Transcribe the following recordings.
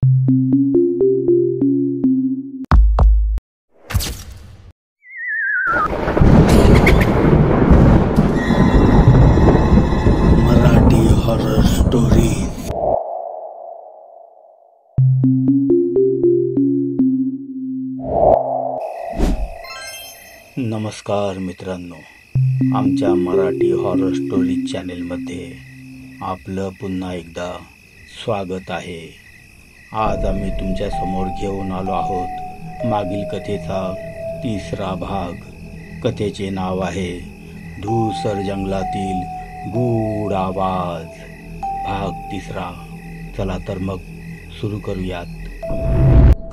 Marathi horror story. नमस्कार मित्रांनो, आमच्या मराठी हॉरर स्टोरी चॅनेलमध्ये आपलं पुन्हा एकदा स्वागत आहे। आज आम्ही तुमच्या समोर घेऊन आलो आहोत मागील कथेचा तिसरा भाग। कथेचे नाव आहे धूसर जंगलातील गूढ आवाज, भाग तिसरा। चला तर मग सुरू करूयात।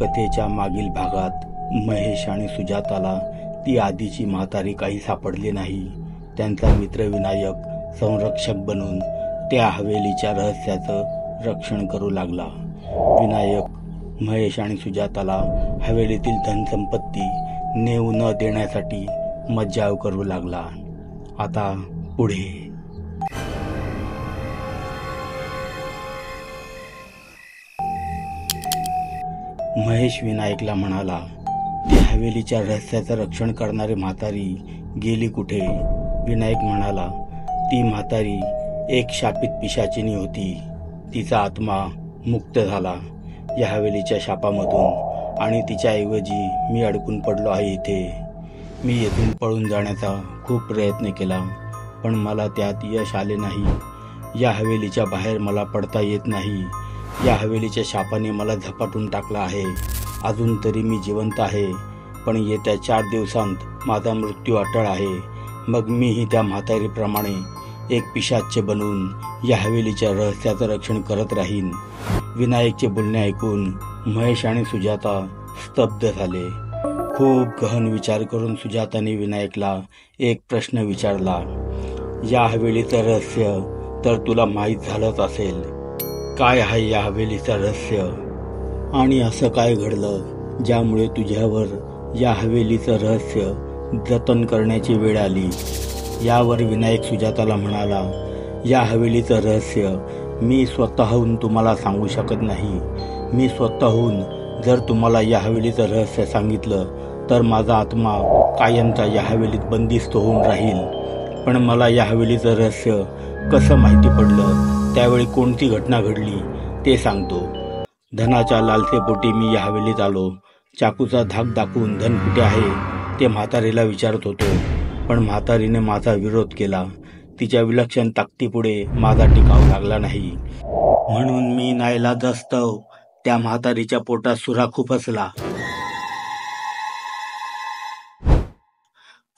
कथेच्या मागील भागात महेश आणि सुजाताला ती आधीची म्हातारी काही सापडली नाही। त्यांचा मित्र विनायक संरक्षक बनून त्या हवेलीच्या रहस्याचं रक्षण करू लागला। विनायक महेश आणि सुजाताला हवेलीतील धनसंपत्ती नेऊ न देण्यासाठी मज्जाव करू लागला। आता पुढे। महेश विनायकला म्हणाला, त्या हवेलीच्या रहस्याचं रक्षण करणारी म्हातारी गेली कुठे? विनायक म्हणाला, ती म्हातारी एक शापित पिशाचिनी होती। तिचा आत्मा मुक्त झाला या हवेलीच्या शापामधून आणि तिच्याऐवजी मी अडकून पडलो आहे इथे। मी येथून पळून जाण्याचा खूप प्रयत्न केला, पण मला त्यात यश आले नाही। या हवेलीच्या बाहेर मला पडता येत नाही। या हवेलीच्या शापाने मला झपाटून टाकला आहे। अजून तरी मी जिवंत आहे, पण येत्या 4 दिवसांत माझा मृत्यू अटळ आहे। मग मीही त्या म्हातारीप्रमाणे एक पिशाच्य बनून या हवेलीच्या रहस्याचं रक्षण करत राहीन। विनायकचे बोलणे ऐकून महेश आणि सुजाता स्तब्ध झाले। खूप गहन विचार करून सुजाताने विनायकला एक प्रश्न विचारला, या हवेलीचं रहस्य तर तुला माहीत झालंच असेल। काय आहे या हवेलीचं रहस्य? आणि असं काय घडलं ज्यामुळे तुझ्यावर या हवेलीचं रहस्य जतन करण्याची वेळ आली? यावर विनायक सुजाताला म्हणाला, या हवेलीचं रहस्य मी स्वतःहून तुम्हाला सांगू शकत नाही। मी स्वतःहून जर तुम्हाला या हवेलीचं रहस्य सांगितलं तर माझा आत्मा कायमचा या हवेलीत बंदिस्त होऊन राहील। पण मला या हवेलीचं रहस्य कसं माहिती पडलं, त्यावेळी कोणती घटना घडली ते सांगतो। धनाच्या लालसेपोटी मी या हवेलीत आलो। चाकूचा धाक दाखवून धन कुठे आहे ते म्हातारीला विचारत होतो, पण म्हातारीने माझा विरोध केला। तिच्या विलक्षण ताकदीपुढे माझा टिकाव लागला नाही, म्हणून मी नाईलाजास्तव त्या म्हातारीच्या पोटात सुराखू फसला।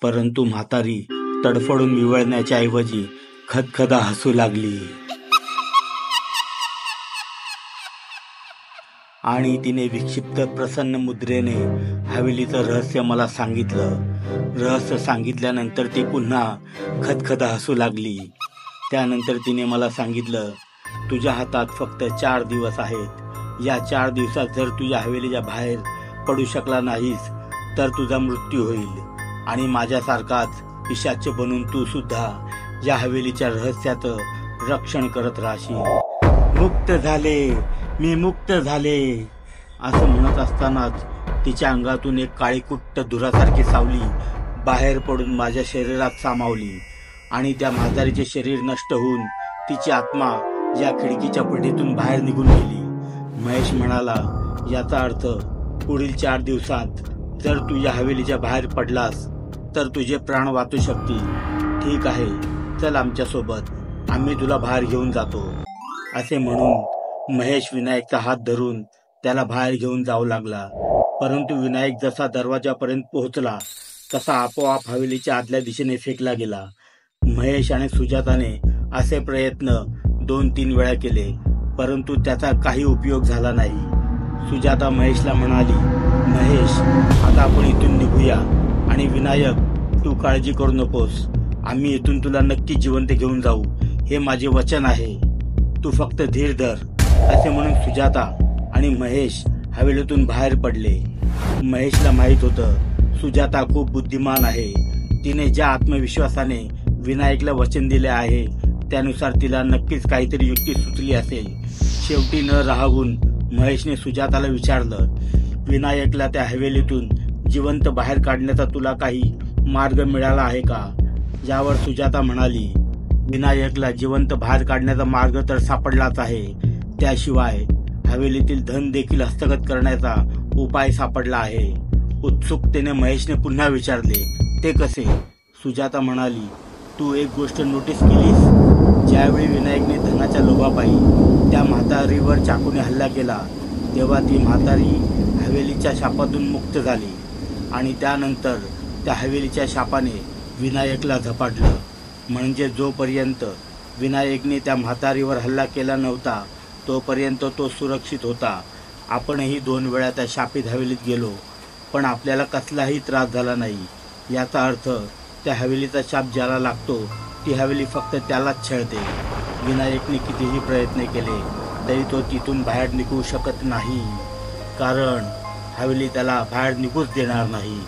परंतु म्हातारी तडफडून विवळण्याच्या ऐवजी खदखदा हसू लागली आणि तिने विक्षिप्त प्रसन्न मुद्रेने हवेलीचं रहस्य मला सांगितलं। रहस्य सांगितल्यानंतर ती पुन्हा खदखदा हसू लागली। त्यानंतर तिने मला सांगितलं, तुझ्या हातात फक्त 4 दिवस आहेत। या 4 दिवसात जर तू या हवेलीच्या बाहेर पडू शकला नाहीस तर तुझा मृत्यू होईल आणि माझ्यासारखाच पिशाच्य बनून तू सुद्धा या हवेलीच्या रहस्याचं रक्षण करत राहशील। मुक्त झाले, मी मुक्त झाले असं म्हणत असतानाच तिच्या अंगातून एक काळीकुट्ट धुरासारखी सावली बाहेर पडून माझ्या शरीरात सामावली आणि त्या म्हातारीचे शरीर नष्ट होऊन तिची आत्मा या खिडकीच्या पटीतून बाहेर निघून गेली। महेश म्हणाला, याचा अर्थ पुढील 4 दिवसात जर तू या हवेलीच्या बाहेर पडलास तर तुझे प्राण वाचू शकतील। ठीक आहे, चल आमच्यासोबत, आम्ही तुला बाहेर घेऊन जातो। असे म्हणून महेश विनायकचा हात धरून त्याला बाहेर घेऊन जाऊ लागला। परंतु विनायक जसा दरवाजापर्यंत पोहोचला तसा आपोआप हवेलीच्या आतल्या दिशेने फेकला गेला। महेश आणि सुजाताने असे प्रयत्न 2-3 वेळा केले, परंतु त्याचा काही उपयोग झाला नाही। सुजाता महेशला म्हणाली, महेश, आता आपण इथून निघूया आणि विनायक, तू काळजी करू नकोस। आम्ही इथून तुला नक्की जिवंत घेऊन जाऊ, हे माझे वचन आहे। तू फक्त धीर धर। असे म्हणून सुजाता आणि महेश हवेलीतून बाहेर पडले। महेशला माहित होतं सुजाता खूप बुद्धिमान आहे। तिने ज्या आत्मविश्वासाने विनायकला वचन दिले आहे त्यानुसार तिला नक्कीच काहीतरी युक्ती सुचली असेल। शेवटी न राहून महेशने सुजाताला विचारलं, विनायकला त्या हवेलीतून जिवंत बाहेर काढण्याचा तुला काही मार्ग मिळाला आहे का? यावर सुजाता म्हणाली, विनायकला जिवंत बाहेर काढण्याचा मार्ग तर सापडलाच आहे. त्याशिवाय हवेलीतील धन देखील हस्तगत करण्याचा उपाय सापडला आहे. उत्सुकतेने महेशने पुन्हा विचारले, ते कसे? सुजाता म्हणाली, तू एक गोष्ट नोटीस केलीस? ज्यावेळी विनायकने धनाच्या लोभापायी त्या म्हातारीवर चाकूने हल्ला केला तेव्हा ती म्हातारी हवेलीच्या शापातून मुक्त झाली आणि त्यानंतर त्या हवेलीच्या शापाने विनायकला झपाटलं. म्हणजे जोपर्यंत विनायकने त्या म्हातारीवर हल्ला केला नव्हता तोपर्यंत तो सुरक्षित होता. आपणही 2 वेळा त्या शापित हवेलीत गेलो पण आपल्याला कसलाही त्रास झाला नाही. याचा अर्थ त्या हवेलीचा शाप ज्याला लागतो ती हवेली फक्त त्यालाच छळते. विनायकने कितीही प्रयत्न केले तरी तो तिथून बाहेर निघू शकत नाही, कारण हवेली त्याला बाहेर निघूच देणार नाही.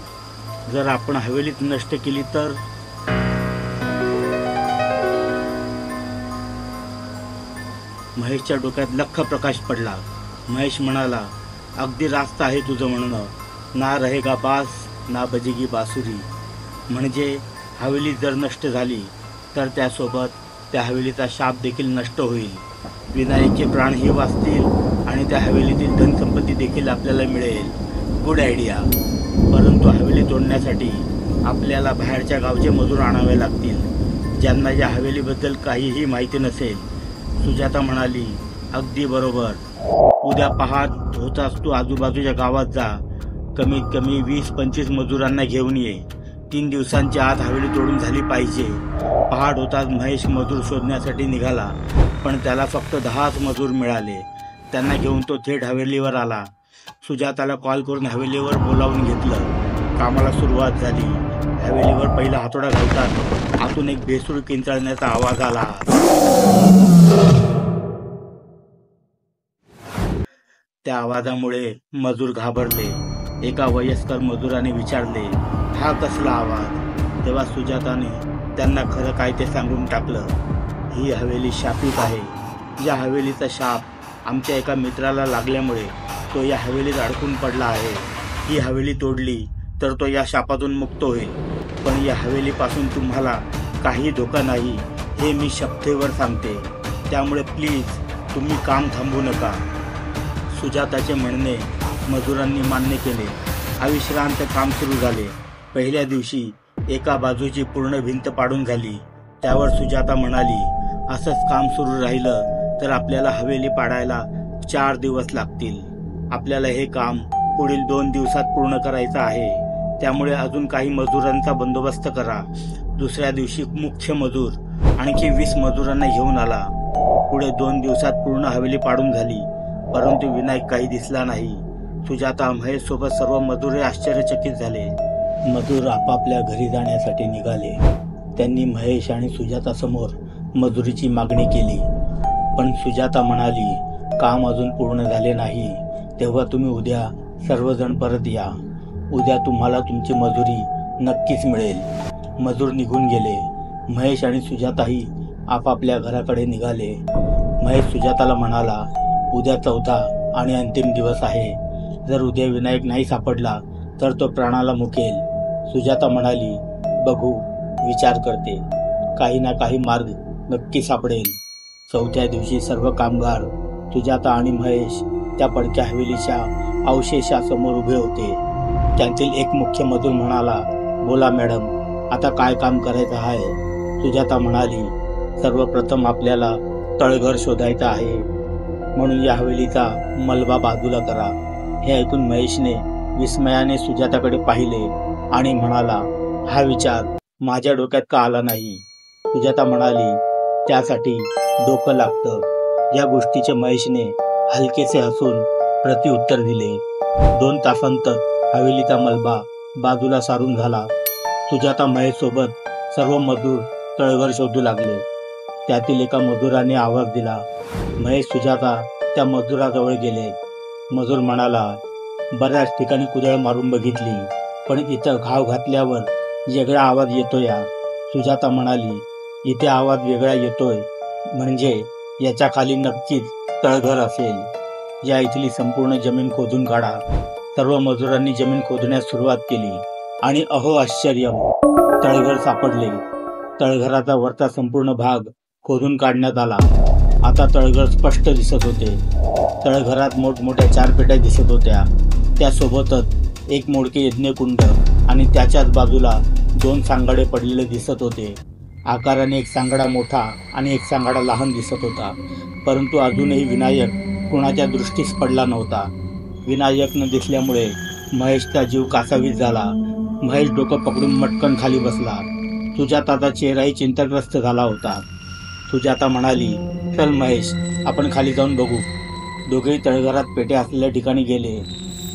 जर आपण हवेलीत नष्ट केली तर? महेशच्या डोक्यात लख्ख प्रकाश पडला. महेश म्हणाला, अगदी रास्त आहे तुझं म्हणणं. ना रहेगा बास ना बजेगी बासुरी. म्हणजे हवेली जर नष्ट झाली तर त्यासोबत त्या हवेलीचा शाप देखील नष्ट होईल. विनायकचे प्राणही वाचतील आणि त्या हवेलीतील धनसंपत्ती देखील आपल्याला मिळेल. Good idea. परंतु हवेली तोडण्यासाठी आपल्याला बाहेरच्या गावचे मजूर आणावे लागतील, ज्यांना या हवेलीबद्दल काहीही माहिती नसेल. सुजाता म्हणाली, अगदी बरोबर. उद्या पहाट होताच तू आजूबाजूच्या गावात जा. कमीत कमी 20-25 मजुरांना घेऊन ये. 3 दिवसांच्या आत हवेली तोडून झाली पाहिजे. पहाट होताच महेश मजूर शोधण्यासाठी निघाला पण त्याला फक्त 10च मजूर मिळाले. त्यांना घेऊन तो थेट हवेलीवर आला. सुजाताला कॉल करून हवेलीवर बोलावून घेतलं. कामाला सुरुवात झाली. हवेलीवर पहिला हातोडा घालतात आतून एक भेसूळ किंचाळण्याचा आवाज आला. त्या आवाजामुळे मजूर घाबरले. एका वयस्कर मजुराने विचारले, हा कसला आवाज? तेव्हा सुजाताने त्यांना खरं काय ते सांगून टाकलं. ही हवेली शापित आहे. या हवेलीचा शाप आमच्या एका मित्राला लागल्यामुळे तो या हवेलीत अडकून पडला आहे. ही हवेली तोडली तर तो या शापातून मुक्त होईल. पण या हवेलीपासून तुम्हाला काही धोका नाही हे मी शपथेवर सांगते. त्यामुळे प्लीज तुम्ही काम थांबवू नका. सुजाताचे म्हणणे मजुरांनी मान्य केले. अविश्रांत काम सुरू झाले. पहिल्या दिवशी एका बाजूची पूर्ण भिंत पाडून झाली. त्यावर सुजाता म्हणाली, असंच काम सुरू राहिलं तर आपल्याला हवेली पाडायला 4 दिवस लागतील. आपल्याला हे काम पुढील 2 दिवसात पूर्ण करायचं आहे. त्यामुळे अजून काही मजुरांचा बंदोबस्त करा. दुसऱ्या दिवशी मुख्य मजूर आणखी 20 मजुरांना घेऊन आला. पुढे 2 दिवसात पूर्ण हवेली पाडून झाली. परंतु विनायक काही दिसला नाही. सुजाता महेश सोबत सर्व मजूर आश्चर्यचकित झाले. मजूर आपापल्या घरी जाण्यासाठी निघाले. त्यांनी महेश आणि सुजाता समोर मजुरीची मागणी केली. पण सुजाता म्हणाली, काम अजून पूर्ण झाले नाही. तेव्हा तुम्ही उद्या सर्वजण परत या. उद्या तुम्हाला तुमची मजुरी नक्कीच मिळेल. मजूर निघून गेले. महेश आणि सुजाताही आपापल्या घराकडे निघाले. महेश सुजाताला म्हणाला, उद्या 4था आणि अंतिम दिवस आहे. जर उद्या विनायक नाही सापडला तर तो प्राणाला मुकेल. सुजाता म्हणाली, बघू, विचार करते. काही ना काही मार्ग नक्की सापडेल. 4थ्या दिवशी सर्व कामगार सुजाता आणि महेश त्या पडक्या हवेलीच्या अवशेषासमोर उभे होते. त्यांतील एक मुख्य मजूर म्हणाला, बोला मॅडम, आता काय काम करायचं आहे? सुजाता म्हणाली, सर्वप्रथम आपल्याला तळघर शोधायचं आहे. म्हणून या हवेलीचा मलबा बाजूला करा. हे ऐकून महेशने विस्मयाने सुजाताकडे पाहिले आणि म्हणाला, हा विचार माझ्या डोक्यात का आला नाही? सुजाता म्हणाली, त्यासाठी डोकं लागतं. या गोष्टीचे महेशने हलकेसे हसून प्रतिउत्तर दिले. 2 तासांतर हवेलीचा मलबा बाजूला सारून झाला. सुजाता महेश सोबत सर्व मजूर तळघर शोधू लागले. त्यातील एका मजुराने आवाज दिला. महेश सुजाता त्या मजुराजवळ गेले. मजूर म्हणाला, बऱ्याच ठिकाणी कुदळ मारून बघितली पण इथं घाव घातल्यावर वेगळा आवाज येतोय. सुजाता म्हणाली, इथे आवाज वेगळा येतोय म्हणजे याच्या खाली नक्कीच तळघर असेल. या इथली संपूर्ण जमीन खोदून काढा. सर्व मजुरांनी जमीन खोदण्यास सुरुवात केली आणि अहो आश्चर्य, तळघर सापडले. तळघराचा वरचा संपूर्ण भाग खोदून काढण्यात आला. आता तळघर स्पष्ट दिसत होते. तळघरात मोठमोठ्या 4 पेट्या दिसत होत्या. त्यासोबतच एक मोडके यज्ञकुंड आणि त्याच्याच बाजूला 2 सांगाडे पडलेले दिसत होते. आकाराने एक सांगाडा मोठा आणि एक सांगाडा लहान दिसत होता, परंतु अजूनही विनायक कुणाच्या दृष्टीस पडला नव्हता. विनायक न दिसल्यामुळे महेशचा जीव कासावीस झाला. महेश डोकं पकडून मटकन खाली बसला. सुजाताचा चेहराही चिंताग्रस्त झाला होता. सुजाता म्हणाली, चल महेश, आपण खाली जाऊन बघू. दोघेही तळघरात पेट्या असलेल्या ठिकाणी गेले.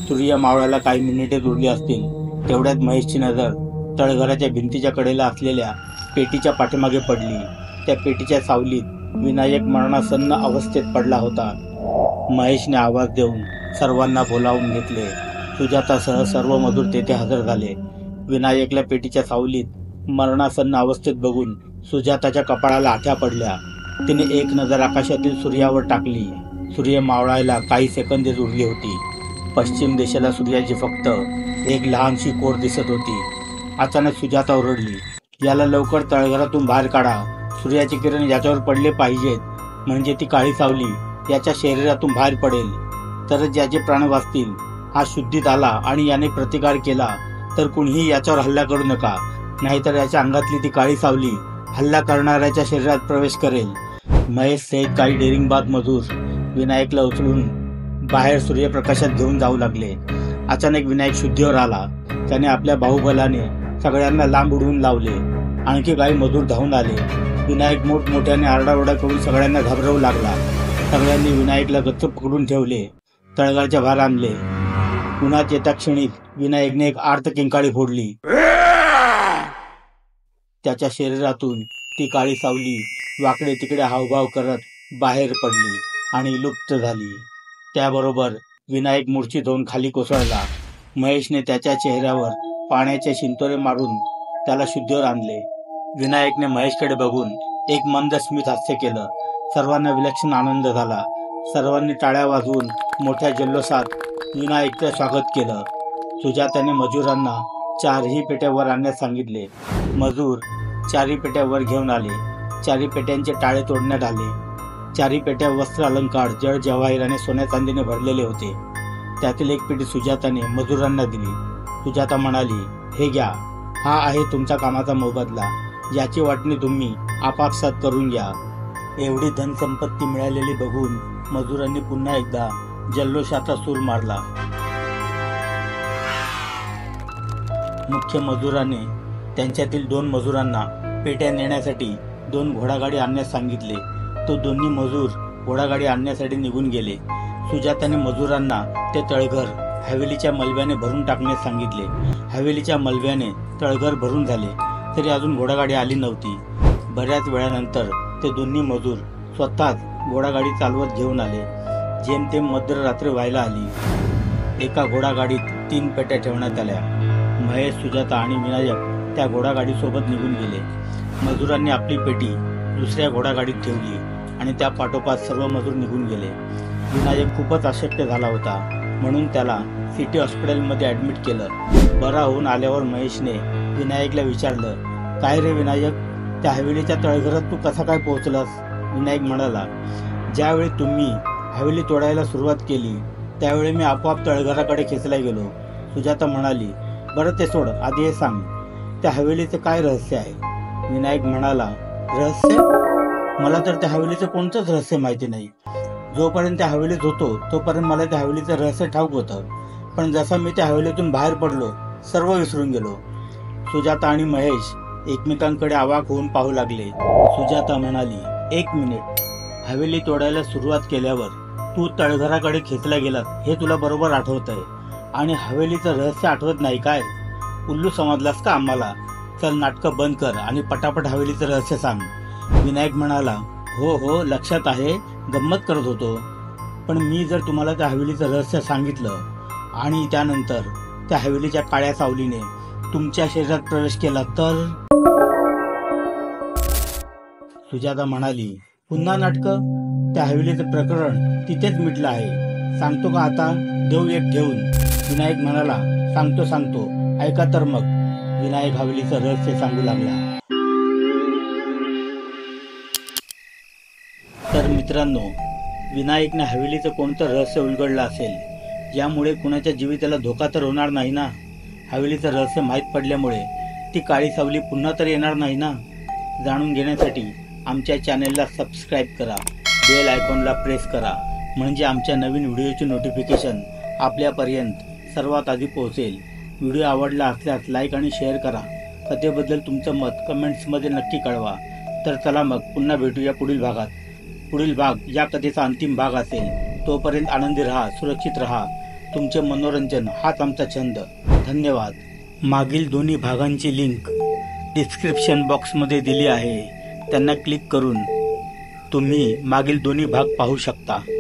सूर्य मावळायला काही मिनिटे उरली असतील. तेवढ्यात महेशची नजर तळघराच्या भिंतीच्या कडेला असलेल्या पेटीच्या पाठीमागे पडली. त्या पेटीच्या सावलीत विनायक मरणासन्न अवस्थेत पडला होता. महेशने आवाज देऊन सर्वांना बोलावून घेतले. सुजातासह सर्व मजूर तेथे हजर झाले. विनायकला पेटीच्या सावलीत मरणासन्न अवस्थेत बघून सुजाताच्या कपाळाला आठ्या पडल्या. तिने एक नजर आकाशातील सूर्यावर टाकली. सूर्य मावळायला काही सेकंदेच उरली होती. पश्चिम दिशेला सूर्याची फक्त एक लहानशी कोर दिसत होती. अचानक सुजाता ओरडली, याला लवकर तळघरातून बाहेर काढा. सूर्याचे किरण याच्यावर पडले पाहिजेत, म्हणजे ती काळी सावली याच्या शरीरातून बाहेर पडेल, तरच याचे प्राण वाचतील. हा शुद्धीत आला आणि याने प्रतिकार केला तर कुणीही याच्यावर हल्ला करू नका, नाहीतर याच्या अंगातली ती काळी सावली हल्ला करणाऱ्याच्या शरीरात प्रवेश करेल. महेश सहित काही डेरिंगबाज मजूर विनायकला उचलून बाहेर सूर्यप्रकाशात घेऊन जाऊ लागले. अचानक विनायक शुद्धीवर आला. त्याने आपल्या बाहुबलाने सगळ्यांना लांब उडवून लावले. आणखी काही मजूर धावून आले. विनायक मोठमोठ्याने आरडाओरडा करून सगळ्यांना घाबरवू लागला. सगळ्यांनी विनायकला गच्च पकडून ठेवले. तळघराच्या बाहेर आणले. उन्हात येत्या क्षणीत विनायकने एक आर्त किंकाळी फोडली. त्याच्या शरीरातून ती काळी सावली वाकडे तिकडे हावभाव करत बाहेर पडली आणि लुप्त झाली. त्याबरोबर विनायक मूर्छित होऊन खाली कोसळला. महेशने त्याच्या चेहऱ्यावर पाण्याचे शिंतोरे मारून त्याला शुद्धीवर आणले. विनायकने महेशकडे बघून एक मंद स्मित हास्य केलं. सर्वांना विलक्षण आनंद झाला. सर्वांनी टाळ्या वाजवून मोठ्या जल्लोषात विनायकचं स्वागत केलं. सुजाताने मजुरांना 4ही पेट्या वर आणण्यास सांगितले. मजूर 4ही पेट्या वर घेऊन आले. 4ही पेट्यांचे टाळे तोडण्यात आले. 4ही पेट्या वस्त्र अलंकार जड जवाहिराने सोन्या चांदीने भरलेले होते. त्यातील एक पेटी सुजाताने मजुरांना दिली. सुजाता म्हणाली, हे घ्या, हा आहे तुमच्या कामाचा मोबदला. याची वाटणी तुम्ही आपापसात करून घ्या. एवढी धनसंपत्ती मिळालेली बघून मजुरांनी पुन्हा एकदा जल्लोषाचा सूर मारला. मुख्य मजुराने त्यांच्यातील 2 मजुरांना पेट्या नेण्यासाठी 2 घोडागाडी आणण्यास सांगितले. तो दोन्ही मजूर घोडागाडी आणण्यासाठी निघून गेले. सुजाताने मजुरांना ते तळघर हवेलीच्या मलब्याने भरून टाकण्यास सांगितले. हवेलीच्या मलब्याने तळघर भरून झाले तरी अजून घोडागाडी आली नव्हती. बऱ्याच वेळानंतर ते दोन्ही मजूर स्वतःच घोडागाडी चालवत घेऊन आले. जेमतेम मध्यरात्र व्हायला आली. एका घोडागाडीत 3 पेट्या ठेवण्यात आल्या. महेश, सुजाता आणि विनायक त्या घोडागाडीसोबत निघून गेले. मजुरांनी आपली पेटी दुसऱ्या घोडागाडीत ठेवली आणि त्या पाठोपाठ सर्व मजूर निघून गेले. विनायक खूपच अशक्य झाला होता, म्हणून त्याला सिटी हॉस्पिटलमध्ये ॲडमिट केलं. बरा होऊन आल्यावर महेशने विनायकला विचारलं, काय रे विनायक, त्या हवेलीच्या तळघरात तू कसा काय पोहोचलास? विनायक म्हणाला, ज्यावेळी तुम्ही हवेली तोडायला सुरुवात केली त्यावेळी मी आपोआप तळघराकडे खेचला गेलो. सुजाता म्हणाली, बरं ते सोड, आधी हे सांग, त्या हवेलीचं काय रहस्य आहे? विनायक म्हणाला, रहस्य? मला तर त्या हवेलीचं कोणतंच रहस्य माहिती नाही. जोपर्यंत त्या हवेलीत होतो तोपर्यंत मला त्या हवेलीचं रहस्य ठाऊक होतं, पण जसा मी त्या हवेलीतून बाहेर पडलो सर्व विसरून गेलो. सुजाता आणि महेश एकमेकांकडे अवाक होऊन पाहू लागले. सुजाता म्हणाली, 1 मिनिट, हवेली तोडायला सुरुवात केल्यावर तू तळघराकडे खेचला गेलास हे तुला बरोबर आठवत आहे, आणि हवेलीचं रहस्य आठवत नाही काय? उल्लू समजलास का आम्हाला? चल, नाटकं बंद कर आणि पटापट हवेलीचं रहस्य सांग. विनायक म्हणाला, हो लक्षात आहे, गंमत करत होतो. पण मी जर तुम्हाला त्या हवेलीचं रहस्य सांगितलं आणि त्यानंतर त्या हवेलीच्या काळ्या सावलीने तुमच्या शरीरात प्रवेश केला तर? सुजाता म्हणाली, पुन्हा नाटकं? त्या हवेलीचं प्रकरण तिथेच मिटलं आहे. सांगतो का आता देऊ एक घेऊन? विनायक म्हणाला, सांगतो ऐका तर मग. विनायक हवेलीचं रहस्य सांगू लागला. तर मित्रांनो, विनायकने हवेलीचं कोणतं रहस्य उलगडलं असेल, यामुळे कुणाच्या जीविताला धोका तर होणार नाही ना? हवेलीचं रहस्य माहीत पडल्यामुळे ती काळी सावली पुन्हा तर येणार नाही ना? जाणून घेण्यासाठी आमच्या चॅनेलला सबस्क्राईब करा, बेल आयकॉनला प्रेस करा, म्हणजे आमच्या नवीन व्हिडिओची नोटिफिकेशन आपल्यापर्यंत सर्वात आधी पोहोचेल. व्हिडिओ आवडला असल्यास लाईक आणि शेअर करा. कथेबद्दल तुमचं मत कमेंट्समध्ये नक्की कळवा. तर चला मग पुन्हा भेटूया पुढील भागात. पुढील भाग या कथेचा अंतिम भाग असेल. तोपर्यंत आनंदी राहा, सुरक्षित राहा. तुमचे मनोरंजन हाच आमचा छंद. धन्यवाद. मागील दोन्ही भागांची लिंक डिस्क्रिप्शन बॉक्समध्ये दिली आहे. त्यांना क्लिक करून तुम्ही मागील दोन्ही भाग पाहू शकता.